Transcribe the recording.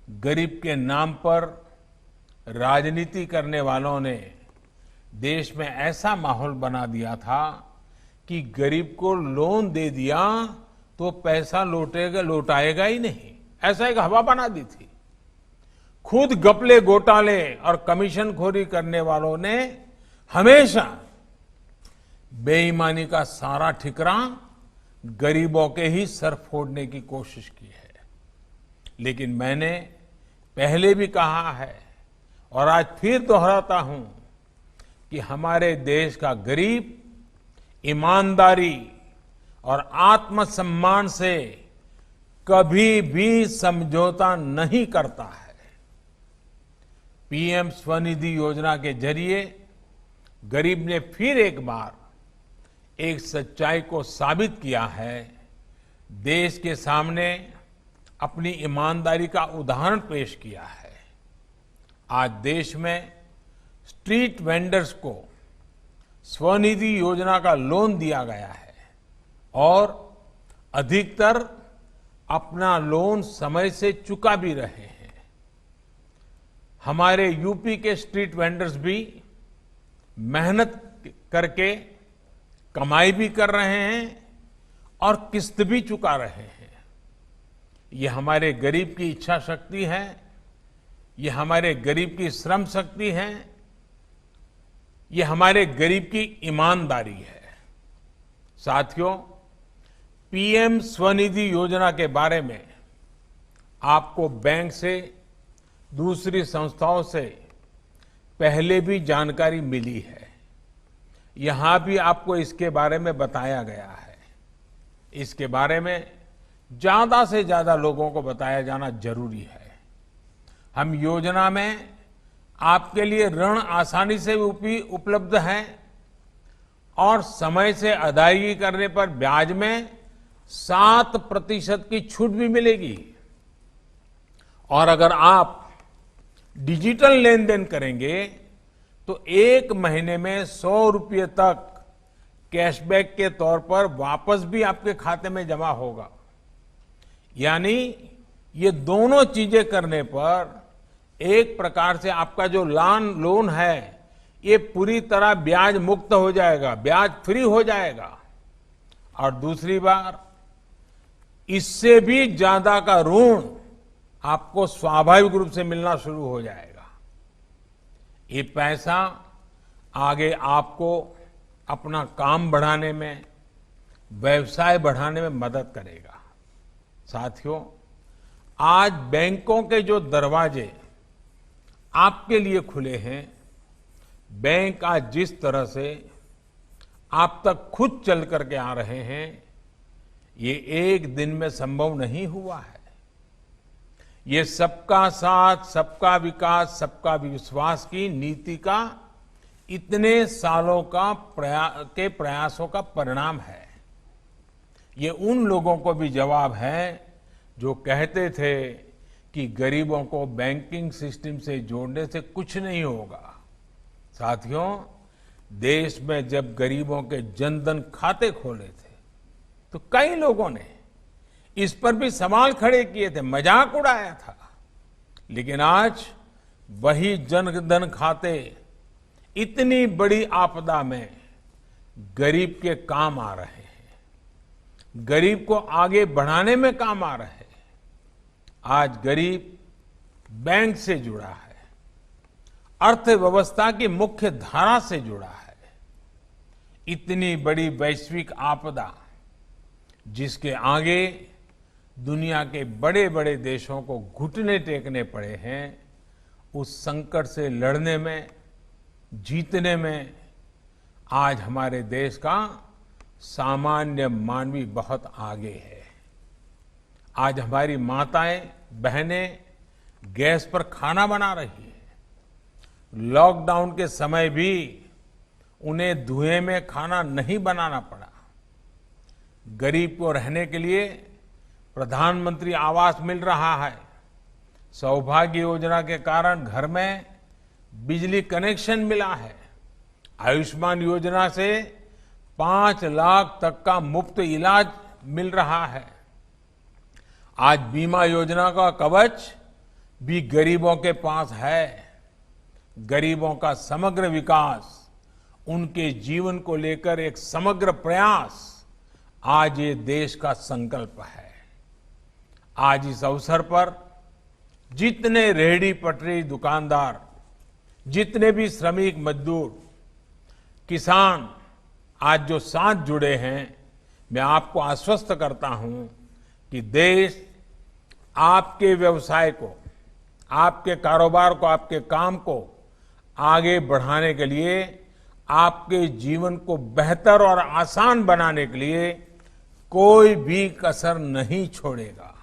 गरीब के नाम पर राजनीति करने वालों ने देश में ऐसा माहौल बना दिया था कि गरीब को लोन दे दिया तो पैसा लौटाएगा ही नहीं, ऐसा एक हवा बना दी थी। खुद घपले घोटाले और कमीशनखोरी करने वालों ने हमेशा बेईमानी का सारा ठिकरा गरीबों के ही सर फोड़ने की कोशिश की है। लेकिन मैंने पहले भी कहा है और आज फिर दोहराता हूं कि हमारे देश का गरीब ईमानदारी और आत्मसम्मान से कभी भी समझौता नहीं करता है। पीएम स्वनिधि योजना के जरिए गरीब ने फिर एक बार एक सच्चाई को साबित किया है, देश के सामने अपनी ईमानदारी का उदाहरण पेश किया है। आज देश में स्ट्रीट वेंडर्स को स्वनिधि योजना का लोन दिया गया है और अधिकतर अपना लोन समय से चुका भी रहे हैं। हमारे यूपी के स्ट्रीट वेंडर्स भी मेहनत करके कमाई भी कर रहे हैं और किस्त भी चुका रहे हैं। ये हमारे गरीब की इच्छा शक्ति है, ये हमारे गरीब की श्रम शक्ति है, ये हमारे गरीब की ईमानदारी है। साथियों, पीएम स्वनिधि योजना के बारे में आपको बैंक से, दूसरी संस्थाओं से पहले भी जानकारी मिली है। यहां भी आपको इसके बारे में बताया गया है। इसके बारे में ज्यादा से ज्यादा लोगों को बताया जाना जरूरी है। हम योजना में आपके लिए ऋण आसानी से उपलब्ध है और समय से अदायगी करने पर ब्याज में 7% की छूट भी मिलेगी। और अगर आप डिजिटल लेन देन करेंगे तो 1 महीने में 100 रुपये तक कैशबैक के तौर पर वापस भी आपके खाते में जमा होगा। यानी ये दोनों चीजें करने पर एक प्रकार से आपका जो लोन है ये पूरी तरह ब्याज मुक्त हो जाएगा, ब्याज फ्री हो जाएगा। और दूसरी बार इससे भी ज्यादा का ऋण आपको स्वाभाविक रूप से मिलना शुरू हो जाएगा। ये पैसा आगे आपको अपना काम बढ़ाने में, व्यवसाय बढ़ाने में मदद करेगा। साथियों, आज बैंकों के जो दरवाजे आपके लिए खुले हैं, बैंक आज जिस तरह से आप तक खुद चल करके आ रहे हैं, ये एक दिन में संभव नहीं हुआ है। ये सबका साथ, सबका विकास, सबका विश्वास की नीति का इतने सालों का प्रयासों का परिणाम है। ये उन लोगों को भी जवाब है जो कहते थे कि गरीबों को बैंकिंग सिस्टम से जोड़ने से कुछ नहीं होगा। साथियों, देश में जब गरीबों के जनधन खाते खोले थे तो कई लोगों ने इस पर भी सवाल खड़े किए थे, मजाक उड़ाया था। लेकिन आज वही जनधन खाते इतनी बड़ी आपदा में गरीब के काम आ रहे हैं, गरीब को आगे बढ़ाने में काम आ रहे हैं। आज गरीब बैंक से जुड़ा है, अर्थव्यवस्था की मुख्य धारा से जुड़ा है। इतनी बड़ी वैश्विक आपदा जिसके आगे दुनिया के बड़े बड़े देशों को घुटने टेकने पड़े हैं, उस संकट से लड़ने में, जीतने में आज हमारे देश का सामान्य मानवी बहुत आगे है। आज हमारी माताएं, बहनें गैस पर खाना बना रही है। लॉकडाउन के समय भी उन्हें धुएं में खाना नहीं बनाना पड़ा। गरीब को रहने के लिए प्रधानमंत्री आवास मिल रहा है। सौभाग्य योजना के कारण घर में बिजली कनेक्शन मिला है। आयुष्मान योजना से 5 लाख तक का मुफ्त इलाज मिल रहा है। आज बीमा योजना का कवच भी गरीबों के पास है। गरीबों का समग्र विकास, उनके जीवन को लेकर एक समग्र प्रयास आज ये देश का संकल्प है। आज इस अवसर पर जितने रेहड़ी पटरी दुकानदार, जितने भी श्रमिक मजदूर, किसान आज जो साथ जुड़े हैं, मैं आपको आश्वस्त करता हूं कि देश आपके व्यवसाय को, आपके कारोबार को, आपके काम को आगे बढ़ाने के लिए, आपके जीवन को बेहतर और आसान बनाने के लिए कोई भी कसर नहीं छोड़ेगा।